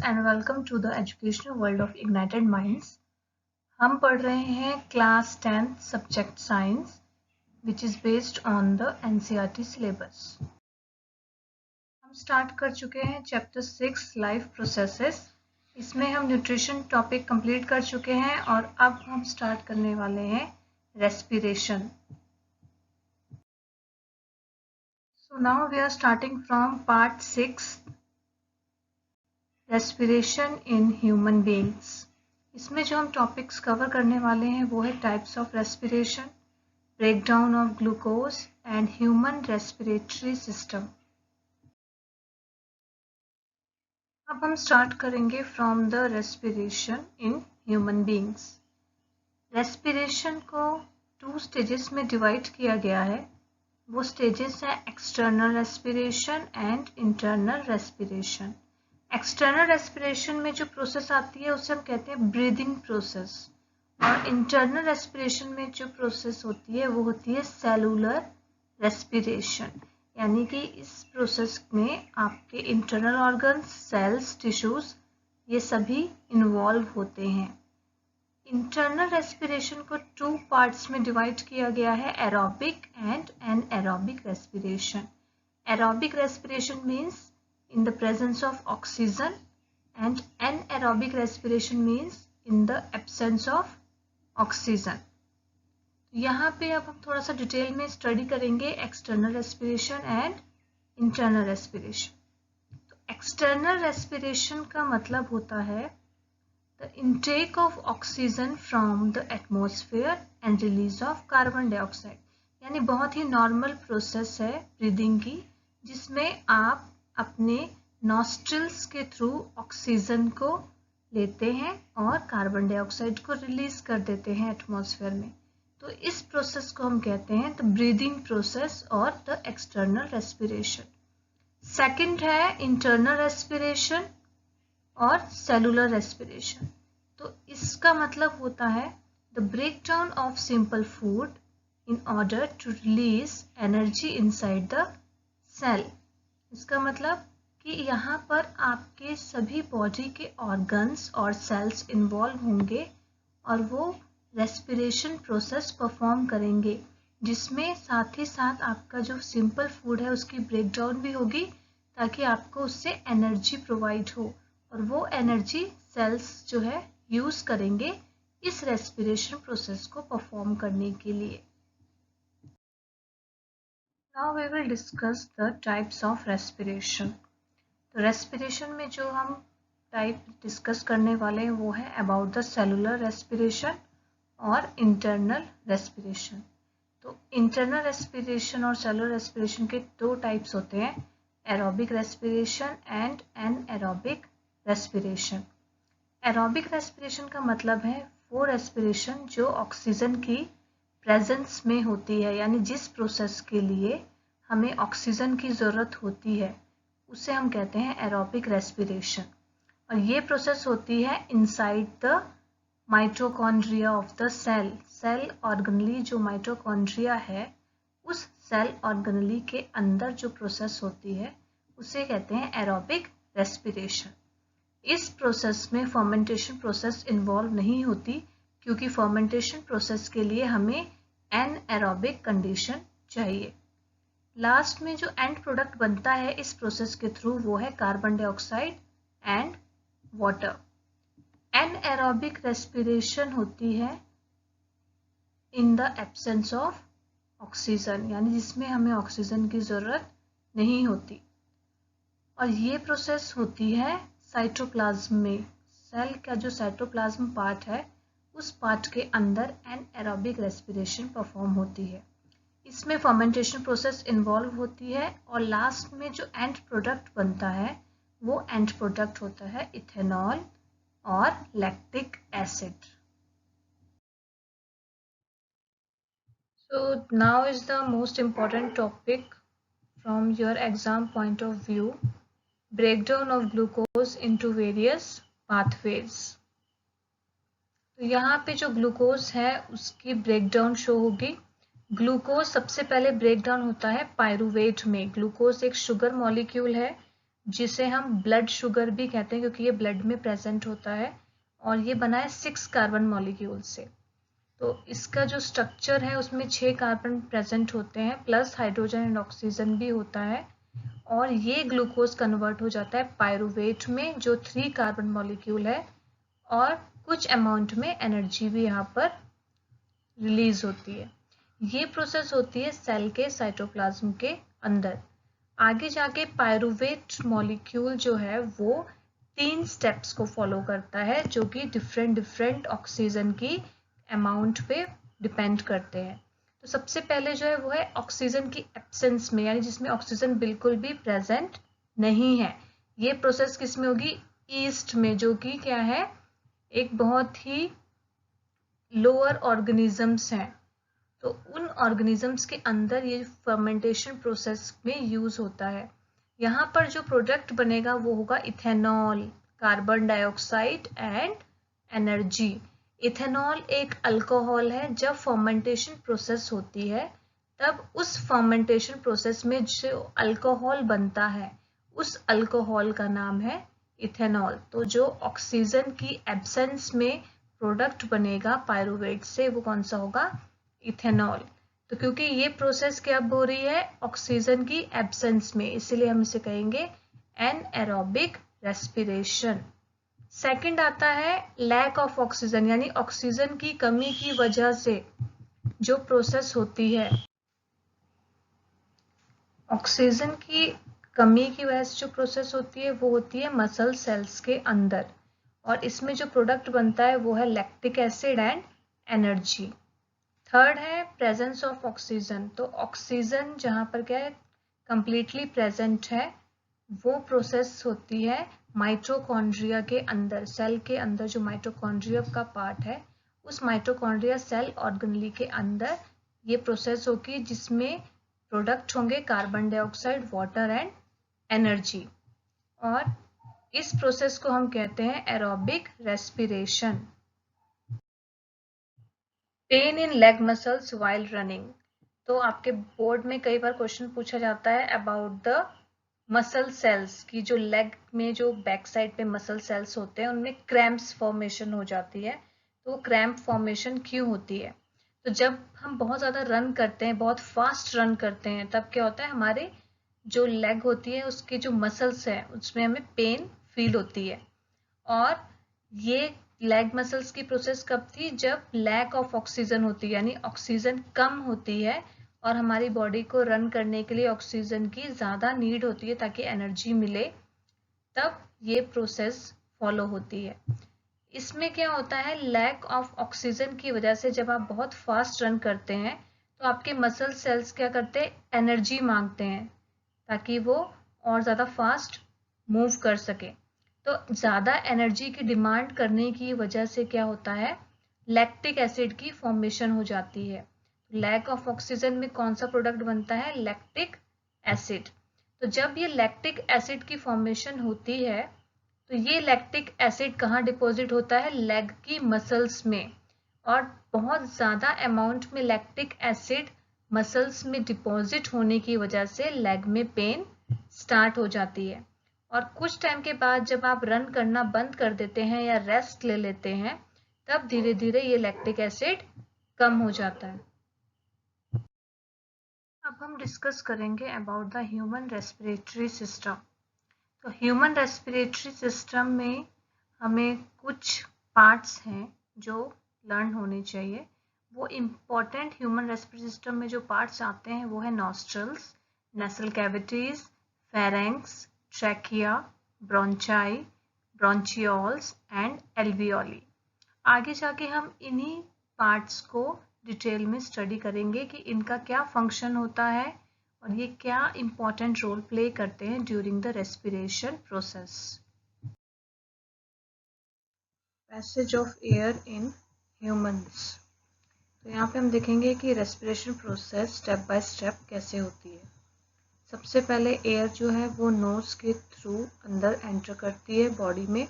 And welcome to the educational world of ignited minds. हम पढ़ रहे हैं class 10th subject science which is based on the NCERT syllabus. हम start कर चुके हैं चैप्टर 6 लाइफ प्रोसेसेस। इसमें हम न्यूट्रिशन टॉपिक कंप्लीट कर चुके हैं और अब हम स्टार्ट करने वाले हैं respiration. So now we are starting from part 6 respiration in human beings. इसमें जो हम टॉपिक्स कवर करने वाले हैं वो है types of respiration, breakdown of glucose and human respiratory system. अब हम स्टार्ट करेंगे from the respiration in human beings. Respiration को 2 स्टेजेस में डिवाइड किया गया है। वो स्टेजेस हैं external respiration and internal respiration. External respiration में जो प्रोसेस आती है उसे हम कहते हैं ब्रीदिंग प्रोसेस, और इंटरनल रेस्पिरेशन में जो प्रोसेस होती है वो होती है सेलुलर रेस्पिरेशन। यानी कि इस प्रोसेस में आपके इंटरनल ऑर्गन्स, सेल्स, टिश्यूज ये सभी इन्वॉल्व होते हैं। इंटरनल रेस्पिरेशन को 2 पार्ट्स में डिवाइड किया गया है, aerobic and anaerobic respiration. Aerobic respiration means in the presence of oxygen and anaerobic respiration means in the absence of oxygen। यहाँ पे अब हम थोड़ा सा डिटेल में स्टडी करेंगे external respiration and internal respiration. तो एक्सटर्नल रेस्पिरेशन का मतलब होता है the intake of oxygen from the atmosphere and release of carbon dioxide. यानी बहुत ही नॉर्मल प्रोसेस है ब्रीदिंग की, जिसमें आप अपने नॉस्ट्रिल्स के थ्रू ऑक्सीजन को लेते हैं और कार्बन डाइऑक्साइड को रिलीज कर देते हैं एटमॉस्फेयर में। तो इस प्रोसेस को हम कहते हैं द ब्रीदिंग प्रोसेस और द एक्सटर्नल रेस्पिरेशन। सेकंड है इंटरनल रेस्पिरेशन और सेलुलर रेस्पिरेशन। तो इसका मतलब होता है the breakdown of simple food in order to release energy inside the cell. इसका मतलब कि यहाँ पर आपके सभी बॉडी के ऑर्गन्स और सेल्स इन्वॉल्व होंगे और वो रेस्पिरेशन प्रोसेस परफॉर्म करेंगे, जिसमें साथ ही साथ आपका जो सिंपल फूड है उसकी ब्रेकडाउन भी होगी ताकि आपको उससे एनर्जी प्रोवाइड हो, और वो एनर्जी सेल्स जो है यूज करेंगे इस रेस्पिरेशन प्रोसेस को परफॉर्म करने के लिए। Now we will discuss the types of respiration। तो रेस्पिरेशन में जो हम टाइप डिस्कस करने वाले हैं वो है अबाउट द सेलुलर रेस्पिरेशन और इंटरनल रेस्पिरेशन। तो इंटरनल रेस्पिरेशन और सेलुलर रेस्पिरेशन के 2 टाइप्स होते हैं, aerobic respiration and anaerobic respiration. Aerobic respiration का मतलब है वो रेस्पिरेशन जो ऑक्सीजन की प्रेजेंस में होती है, यानी जिस प्रोसेस के लिए हमें ऑक्सीजन की ज़रूरत होती है उसे हम कहते हैं एरोबिक रेस्पिरेशन। और ये प्रोसेस होती है inside the mitochondria of the cell. Cell organelle जो माइटोकॉन्ड्रिया है उस सेल ऑर्गेनली के अंदर जो प्रोसेस होती है उसे कहते हैं एरोबिक रेस्पिरेशन। इस प्रोसेस में फर्मेंटेशन प्रोसेस इन्वॉल्व नहीं होती, क्योंकि फर्मेंटेशन प्रोसेस के लिए हमें एनएरोबिक कंडीशन चाहिए। लास्ट में जो एंड प्रोडक्ट बनता है इस प्रोसेस के थ्रू वो है carbon dioxide and water. Anaerobic respiration होती है in the absence of oxygen, यानी जिसमें हमें ऑक्सीजन की ज़रूरत नहीं होती, और ये प्रोसेस होती है साइटोप्लाज्म में। सेल का जो साइटोप्लाज्म पार्ट है उस पार्ट के अंदर एनएरोबिक रेस्पिरेशन परफॉर्म होती है। इसमें फर्मेंटेशन प्रोसेस इन्वॉल्व होती है, और लास्ट में जो एंड प्रोडक्ट बनता है वो एंड प्रोडक्ट होता है इथेनॉल और lactic acid. So now is the most important topic from your exam point of view, breakdown of glucose into various pathways. तो यहाँ पे जो ग्लूकोज है उसकी ब्रेकडाउन शो होगी। ग्लूकोज सबसे पहले ब्रेकडाउन होता है पायरूवेट में। ग्लूकोज एक शुगर मॉलिक्यूल है जिसे हम ब्लड शुगर भी कहते हैं क्योंकि ये ब्लड में प्रेजेंट होता है, और ये बना है 6 कार्बन मॉलिक्यूल से। तो इसका जो स्ट्रक्चर है उसमें 6 कार्बन प्रेजेंट होते हैं प्लस हाइड्रोजन एंड ऑक्सीजन भी होता है, और ये ग्लूकोज कन्वर्ट हो जाता है पायरुवेट में जो 3 कार्बन मॉलिक्यूल है, और कुछ अमाउंट में एनर्जी भी यहाँ पर रिलीज होती है। ये प्रोसेस होती है सेल के साइटोप्लाज्म के अंदर। आगे जाके पायरुवेट मॉलिक्यूल जो है वो 3 स्टेप्स को फॉलो करता है जो कि डिफरेंट ऑक्सीजन की अमाउंट पे डिपेंड करते हैं। तो सबसे पहले जो है वो है ऑक्सीजन की एब्सेंस में, यानी जिसमें ऑक्सीजन बिल्कुल भी प्रेजेंट नहीं है। ये प्रोसेस किस में होगी? ईस्ट में, जो कि क्या है, एक बहुत ही लोअर ऑर्गेनिजम्स हैं। तो उन ऑर्गेनिजम्स के अंदर ये फर्मेंटेशन प्रोसेस में यूज होता है। यहाँ पर जो प्रोडक्ट बनेगा वो होगा ethanol, carbon dioxide and energy. Ethanol एक अल्कोहल है। जब फर्मेंटेशन प्रोसेस होती है तब उस फर्मेंटेशन प्रोसेस में जो अल्कोहल बनता है उस अल्कोहल का नाम है इथेनॉल। तो जो ऑक्सीजन की एब्सेंस में प्रोडक्ट बनेगा पायरुवेट से वो कौन सा होगा? इथेनॉल। तो क्योंकि ये प्रोसेस कब हो रही है? ऑक्सीजन की एब्सेंस में, इसीलिए हम इसे कहेंगे एनएरोबिक रेस्पिरेशन। सेकंड आता है लैक ऑफ ऑक्सीजन, यानी ऑक्सीजन की कमी की वजह से जो प्रोसेस होती है। ऑक्सीजन की कमी की वजह से जो प्रोसेस होती है वो होती है मसल सेल्स के अंदर, और इसमें जो प्रोडक्ट बनता है वो है lactic acid and energy. Third है प्रेजेंस ऑफ ऑक्सीजन। तो ऑक्सीजन जहाँ पर क्या है, कंप्लीटली प्रेजेंट है, वो प्रोसेस होती है माइटोकॉन्ड्रिया के अंदर। सेल के अंदर जो माइटोकॉन्ड्रिया का पार्ट है उस माइटोकॉन्ड्रिया सेल ऑर्गेनेली के अंदर ये प्रोसेस होगी जिसमें प्रोडक्ट होंगे carbon dioxide, water and energy, और इस प्रोसेस को हम कहते हैं aerobic respiration. Pain in leg muscles while running. तो आपके बोर्ड में कई बार क्वेश्चन पूछा जाता है अबाउट द मसल सेल्स की, जो लेग में जो बैक साइड पे मसल सेल्स होते हैं उनमें क्रैम्प्स फॉर्मेशन हो जाती है। तो वो क्रैम्प फॉर्मेशन क्यों होती है? तो जब हम बहुत ज़्यादा रन करते हैं, बहुत फास्ट रन करते हैं, तब क्या होता है, हमारे जो लेग होती है उसके जो मसल्स है उसमें हमें पेन फील होती है। और ये लेग मसल्स की प्रोसेस कब थी? जब लैक ऑफ ऑक्सीजन होती है, यानी ऑक्सीजन कम होती है और हमारी बॉडी को रन करने के लिए ऑक्सीजन की ज़्यादा नीड होती है ताकि एनर्जी मिले, तब ये प्रोसेस फॉलो होती है। इसमें क्या होता है, लैक ऑफ ऑक्सीजन की वजह से जब आप बहुत फास्ट रन करते हैं तो आपके मसल सेल्स क्या करते हैं, एनर्जी मांगते हैं ताकि वो और ज़्यादा फास्ट मूव कर सके। तो ज़्यादा एनर्जी की डिमांड करने की वजह से क्या होता है, लैक्टिक एसिड की फॉर्मेशन हो जाती है। लैक ऑफ ऑक्सीजन में कौन सा प्रोडक्ट बनता है? Lactic acid. तो जब ये लैक्टिक एसिड की फॉर्मेशन होती है तो ये लैक्टिक एसिड कहाँ डिपॉजिट होता है? लेग की मसल्स में, और बहुत ज़्यादा अमाउंट में लैक्टिक एसिड मसल्स में डिपॉजिट होने की वजह से लेग में पेन स्टार्ट हो जाती है। और कुछ टाइम के बाद जब आप रन करना बंद कर देते हैं या रेस्ट ले लेते हैं तब धीरे धीरे ये लैक्टिक एसिड कम हो जाता है। अब हम डिस्कस करेंगे about the human respiratory system. तो ह्यूमन रेस्पिरेटरी सिस्टम में हमें कुछ पार्ट्स हैं जो लर्न होने चाहिए। वो इम्पॉर्टेंट ह्यूमन रेस्पिरेटरी सिस्टम में जो पार्ट्स आते हैं वो है nostrils, nasal cavities, pharynx, trachea, bronchi, bronchioles and alveoli. आगे जाके हम इन्हीं पार्ट्स को डिटेल में स्टडी करेंगे कि इनका क्या फंक्शन होता है और ये क्या इम्पॉर्टेंट रोल प्ले करते हैं during the respiration process. Passage of air in humans. तो यहाँ पे हम देखेंगे कि respiration process step by step कैसे होती है। सबसे पहले एयर जो है वो नोज के थ्रू अंदर एंटर करती है बॉडी में,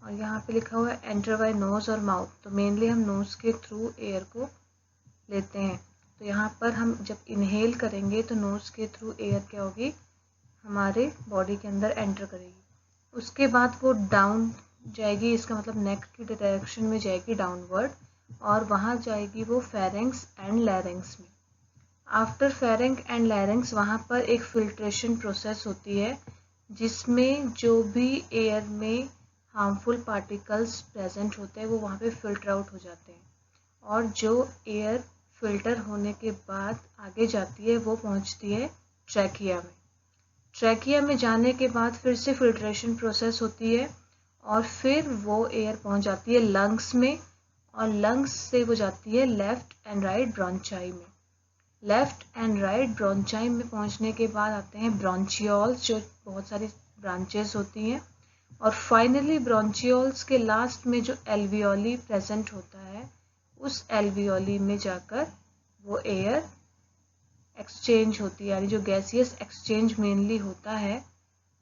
और यहाँ पे लिखा हुआ है एंटर बाय नोज और माउथ। तो मेनली हम नोज के थ्रू एयर को लेते हैं। तो यहाँ पर हम जब इनहेल करेंगे तो नोज के थ्रू एयर क्या होगी, हमारे बॉडी के अंदर एंटर करेगी। उसके बाद वो डाउन जाएगी, इसका मतलब नेक की डायरेक्शन में जाएगी डाउनवर्ड, और वहाँ जाएगी वो फेरेंक्स एंड लैरिंग्स में। आफ्टर फेरेंक एंड लैरिंग्स वहाँ पर एक फिल्ट्रेशन प्रोसेस होती है जिसमें जो भी एयर में हार्मफुल पार्टिकल्स प्रेजेंट होते हैं वो वहाँ पे फिल्टर आउट हो जाते हैं, और जो एयर फिल्टर होने के बाद आगे जाती है वो पहुँचती है ट्रैकिया में। ट्रैकिया में जाने के बाद फिर से फिल्ट्रेशन प्रोसेस होती है और फिर वो एयर पहुँच जाती है लंग्स में, और लंग्स से वो जाती है लेफ्ट एंड राइट ब्रोंचाई में। लेफ्ट एंड राइट ब्रोंचाई में पहुंचने के बाद आते हैं ब्रोंचियोल्स, जो बहुत सारी ब्रांचेस होती हैं, और फाइनली ब्रोंचियोल्स के लास्ट में जो एल्वियोली प्रेजेंट होता है, उस एल्वियोली में जाकर वो एयर एक्सचेंज होती है, यानी जो गैसियस एक्सचेंज मेनली होता है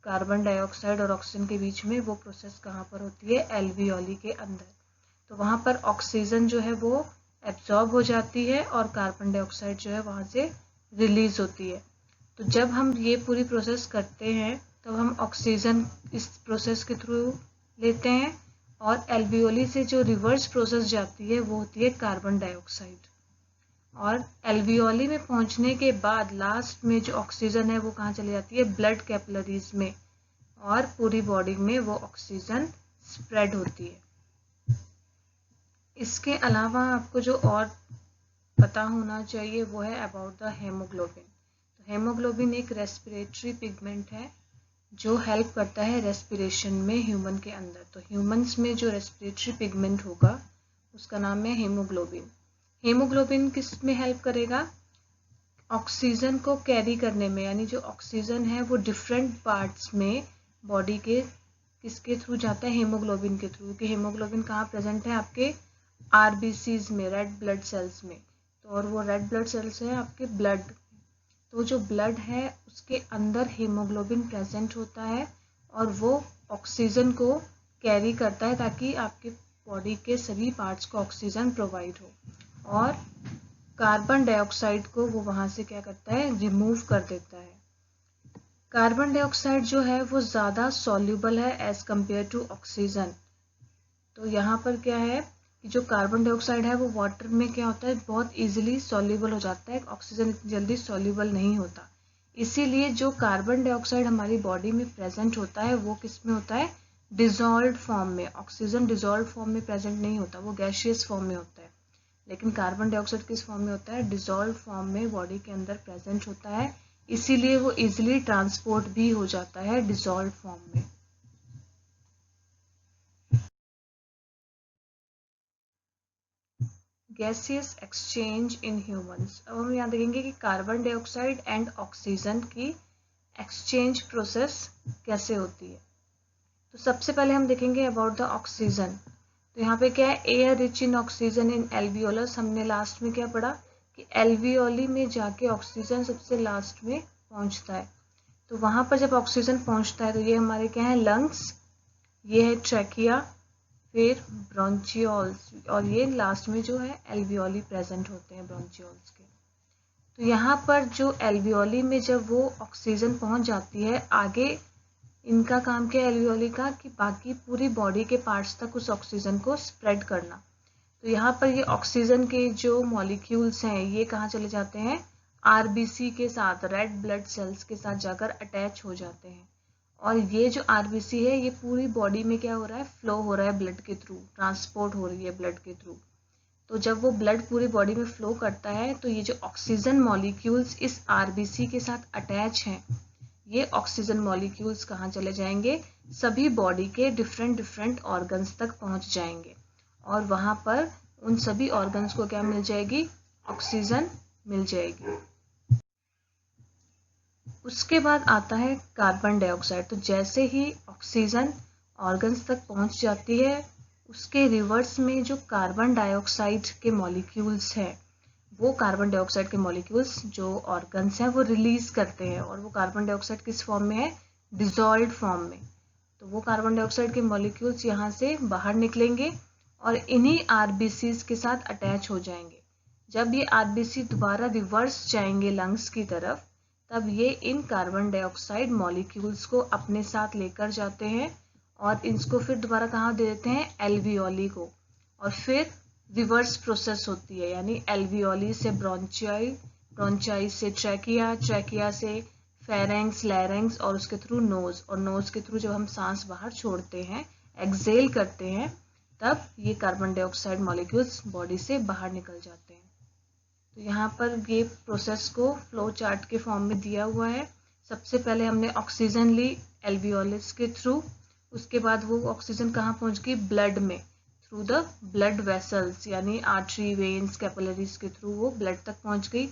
कार्बन डाइऑक्साइड और ऑक्सीजन के बीच में, वो प्रोसेस कहाँ पर होती है? एल्वियोली के अंदर। तो वहाँ पर ऑक्सीजन जो है वो एब्जॉर्ब हो जाती है और कार्बन डाइऑक्साइड जो है वहाँ से रिलीज होती है। तो जब हम ये पूरी प्रोसेस करते हैं तब हम ऑक्सीजन इस प्रोसेस के थ्रू लेते हैं, और एल्वियोली से जो रिवर्स प्रोसेस जाती है वो होती है कार्बन डाइऑक्साइड। और एल्वियोली में पहुंचने के बाद लास्ट में जो ऑक्सीजन है वो कहाँ चली जाती है? ब्लड कैपिलरीज में, और पूरी बॉडी में वो ऑक्सीजन स्प्रेड होती है। इसके अलावा आपको जो और पता होना चाहिए वो है अबाउट द हेमोग्लोबिन। तो हेमोग्लोबिन एक रेस्पिरेटरी पिगमेंट है जो हेल्प करता है रेस्पिरेशन में ह्यूमन के अंदर। तो ह्यूमंस में जो रेस्पिरेटरी पिगमेंट होगा उसका नाम है हेमोग्लोबिन। हेमोग्लोबिन किस में हेल्प करेगा? ऑक्सीजन को कैरी करने में, यानी जो ऑक्सीजन है वो डिफरेंट पार्ट्स में बॉडी के किसके थ्रू जाता है? हेमोग्लोबिन के थ्रू। कि हेमोग्लोबिन कहाँ प्रेजेंट है? आपके आरबीसीज में, रेड ब्लड सेल्स में। तो और वो रेड ब्लड सेल्स है आपके ब्लड। तो जो ब्लड है उसके अंदर हेमोग्लोबिन प्रेजेंट होता है और वो ऑक्सीजन को कैरी करता है ताकि आपके बॉडी के सभी पार्ट्स को ऑक्सीजन प्रोवाइड हो, और कार्बन डाइऑक्साइड को वो वहाँ से क्या करता है? रिमूव कर देता है। कार्बन डाइऑक्साइड जो है वो ज़्यादा सॉल्युबल है एज कम्पेयर टू ऑक्सीजन। तो यहाँ पर क्या है कि जो कार्बन डाइऑक्साइड है वो वाटर में क्या होता है? बहुत इजीली सॉल्युबल हो जाता है, ऑक्सीजन इतनी जल्दी सॉल्युबल नहीं होता। इसीलिए जो कार्बन डाइऑक्साइड हमारी बॉडी में प्रेजेंट होता है वो किस में होता है? डिजॉल्व्ड फॉर्म में। ऑक्सीजन डिजॉल्व्ड फॉर्म में प्रेजेंट नहीं होता, वो गैसियस फॉर्म में होता है। लेकिन कार्बन डाइऑक्साइड किस फॉर्म में होता है? डिजॉल्व्ड फॉर्म में बॉडी के अंदर प्रेजेंट होता है, इसीलिए वो इजीली ट्रांसपोर्ट भी हो जाता है डिजॉल्व्ड फॉर्म में। Gaseous exchange in humans. अब हम यहाँ देखेंगे कि कार्बन डाइऑक्साइड एंड ऑक्सीजन की एक्सचेंज प्रोसेस कैसे होती है। तो सबसे पहले हम देखेंगे अबाउट द ऑक्सीजन। तो यहाँ पे क्या है? Air rich in oxygen in alveolus. हमने लास्ट में क्या पढ़ा कि एल्वियोली में जाके ऑक्सीजन सबसे लास्ट में पहुँचता है। तो वहाँ पर जब ऑक्सीजन पहुँचता है तो ये हमारे क्या है? लंग्स, ये है ट्रैकिया, फिर ब्रोंचियोल्स, और ये लास्ट में जो है एल्वियोली प्रेजेंट होते हैं ब्रोंचियोल्स के। तो यहाँ पर जो एल्वियोली में जब वो ऑक्सीजन पहुँच जाती है, आगे इनका काम क्या है एल्वियोली का? कि बाकी पूरी बॉडी के पार्ट्स तक उस ऑक्सीजन को स्प्रेड करना। तो यहाँ पर ये ऑक्सीजन के जो मॉलिक्यूल्स हैं ये कहाँ चले जाते हैं? आरबीसी के साथ, रेड ब्लड सेल्स के साथ जाकर अटैच हो जाते हैं, और ये जो आरबीसी है ये पूरी बॉडी में क्या हो रहा है? फ्लो हो रहा है ब्लड के थ्रू, ट्रांसपोर्ट हो रही है ब्लड के थ्रू। तो जब वो ब्लड पूरी बॉडी में फ्लो करता है तो ये जो ऑक्सीजन मॉलिक्यूल्स इस आरबीसी के साथ अटैच हैं, ये ऑक्सीजन मॉलिक्यूल्स कहाँ चले जाएंगे? सभी बॉडी के डिफरेंट ऑर्गन्स तक पहुँच जाएंगे, और वहाँ पर उन सभी ऑर्गन्स को क्या मिल जाएगी? ऑक्सीजन मिल जाएगी। उसके बाद आता है कार्बन डाइऑक्साइड। तो जैसे ही ऑक्सीजन ऑर्गन्स तक पहुंच जाती है, उसके रिवर्स में जो कार्बन डाइऑक्साइड के मॉलिक्यूल्स हैं, वो कार्बन डाइऑक्साइड के मॉलिक्यूल्स जो ऑर्गन्स हैं वो रिलीज करते हैं, और वो कार्बन डाइऑक्साइड किस फॉर्म में है? डिजॉल्व्ड फॉर्म में। तो वो कार्बन डाइऑक्साइड के मॉलिक्यूल्स यहाँ से बाहर निकलेंगे और इन्हीं आरबीसीज के साथ अटैच हो जाएंगे। जब ये आरबीसी दोबारा रिवर्स जाएंगे लंग्स की तरफ, तब ये इन कार्बन डाइऑक्साइड मॉलिक्यूल्स को अपने साथ लेकर जाते हैं और इसको फिर दोबारा कहाँ दे देते हैं, एल्वियोली को, और फिर रिवर्स प्रोसेस होती है, यानी एल्वियोली से ब्रोंचाई, ब्रोंचाई से ट्रैकिया, ट्रैकिया से फेरेंक्स, लैरेंक्स और उसके थ्रू नोज, और नोज के थ्रू जब हम सांस बाहर छोड़ते हैं, एक्सेल करते हैं, तब ये कार्बन डाइऑक्साइड मॉलिक्यूल्स बॉडी से बाहर निकल जाते हैं। तो यहाँ पर ये प्रोसेस को फ्लो चार्ट के फॉर्म में दिया हुआ है। सबसे पहले हमने ऑक्सीजन ली एल्वियोलिस के थ्रू, उसके बाद वो ऑक्सीजन कहाँ पहुँच गई, ब्लड में, थ्रू द ब्लड वेसल्स, यानी आर्टरी, वेन्स, कैपिलरीज के थ्रू वो ब्लड तक पहुँच गई।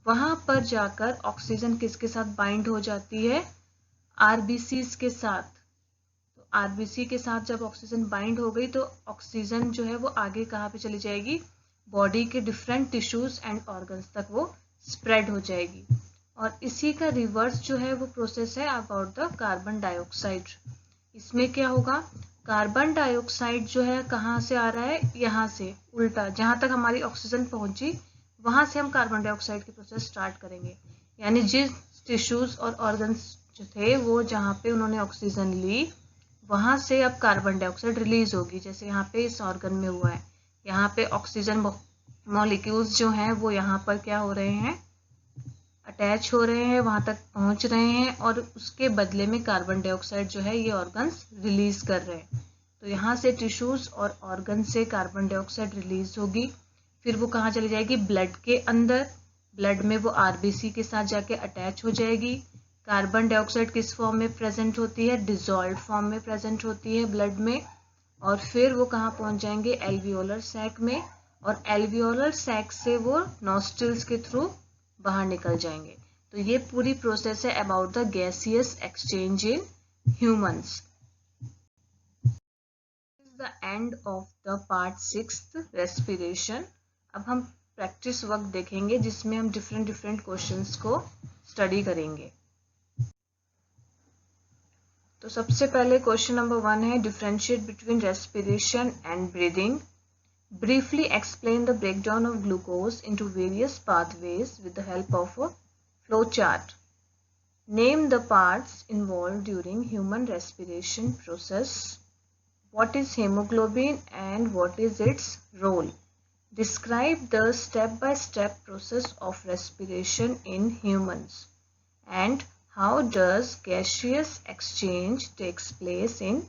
वहाँ पर जाकर ऑक्सीजन किसके साथ बाइंड हो जाती है, आरबीसीज के साथ। तो आरबीसी के साथ जब ऑक्सीजन बाइंड हो गई तो ऑक्सीजन जो है वो आगे कहाँ पे चली जाएगी, बॉडी के डिफरेंट टिश्यूज एंड ऑर्गन्स तक वो स्प्रेड हो जाएगी। और इसी का रिवर्स जो है वो प्रोसेस है अबाउट द कार्बन डाइऑक्साइड। इसमें क्या होगा, कार्बन डाइऑक्साइड जो है कहाँ से आ रहा है, यहाँ से उल्टा, जहाँ तक हमारी ऑक्सीजन पहुंची वहां से हम कार्बन डाइऑक्साइड की प्रोसेस स्टार्ट करेंगे। यानी जिस टिश्यूज और ऑर्गन्स जो थे वो जहाँ पे उन्होंने ऑक्सीजन ली वहां से अब कार्बन डाइऑक्साइड रिलीज होगी। जैसे यहाँ पे इस ऑर्गन में हुआ है, यहाँ पे ऑक्सीजन मॉलिक्यूल्स जो हैं वो यहाँ पर क्या हो रहे हैं, अटैच हो रहे हैं, वहां तक पहुंच रहे हैं, और उसके बदले में कार्बन डाइऑक्साइड जो है ये ऑर्गन्स रिलीज कर रहे हैं। तो यहाँ से टिश्यूज और ऑर्गन से कार्बन डाइऑक्साइड रिलीज होगी, फिर वो कहाँ चली जाएगी, ब्लड के अंदर, ब्लड में वो आरबीसी के साथ जाके अटैच हो जाएगी। कार्बन डाइऑक्साइड किस फॉर्म में प्रेजेंट होती है, डिजॉल्व फॉर्म में प्रेजेंट होती है ब्लड में, और फिर वो कहाँ पहुंच जाएंगे, एल्वियोलर सैक में, और एल्वियोलर सैक से वो नॉस्ट्रिल्स के थ्रू बाहर निकल जाएंगे। तो ये पूरी प्रोसेस है about the gaseous exchange in humans. The end of the part 6 respiration. अब हम प्रैक्टिस वर्क देखेंगे जिसमें हम डिफरेंट क्वेश्चंस को स्टडी करेंगे। तो सबसे पहले क्वेश्चन नंबर 1 है, differentiate between respiration and breathing. Briefly explain the breakdown of glucose into various pathways with the help of a flow chart. Name the parts involved during human respiration process. What is hemoglobin and what is its role? Describe the step-by-step process of respiration in humans. And how does gaseous exchange takes place in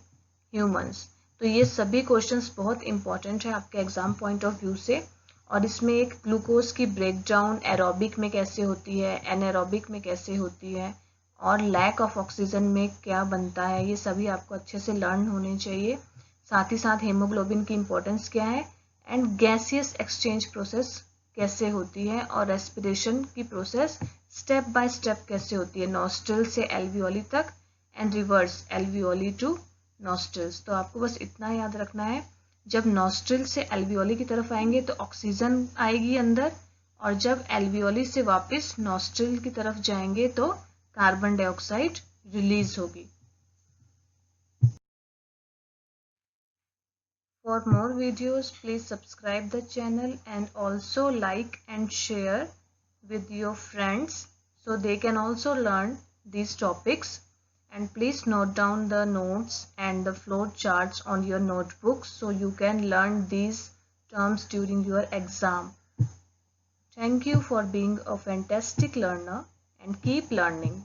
humans? तो ये सभी questions बहुत important है आपके exam point of view से, और इसमें एक ग्लूकोज की ब्रेकडाउन एरोबिक में कैसे होती है, एनारोबिक में कैसे होती है, और लैक ऑफ ऑक्सीजन में क्या बनता है, ये सभी आपको अच्छे से लर्न होने चाहिए। साथ ही साथ हेमोग्लोबिन की इंपॉर्टेंस क्या है, एंड गैसियस एक्सचेंज प्रोसेस कैसे होती है, और रेस्पिरेशन की प्रोसेस स्टेप बाय स्टेप कैसे होती है, नॉस्ट्रिल से एल्वियोली तक and reverse alveoli to nostrils. तो आपको बस इतना याद रखना है, जब नॉस्ट्रिल से एल्वियोली की तरफ आएंगे तो ऑक्सीजन आएगी अंदर, और जब एल्वियोली से वापस नॉस्ट्रिल की तरफ जाएंगे तो कार्बन डाइऑक्साइड रिलीज होगी। For more videos, please subscribe the channel and also like and share with your friends so they can also learn these topics. And please note down the notes and the flow charts on your notebooks so you can learn these terms during your exam. Thank you for being a fantastic learner and keep learning.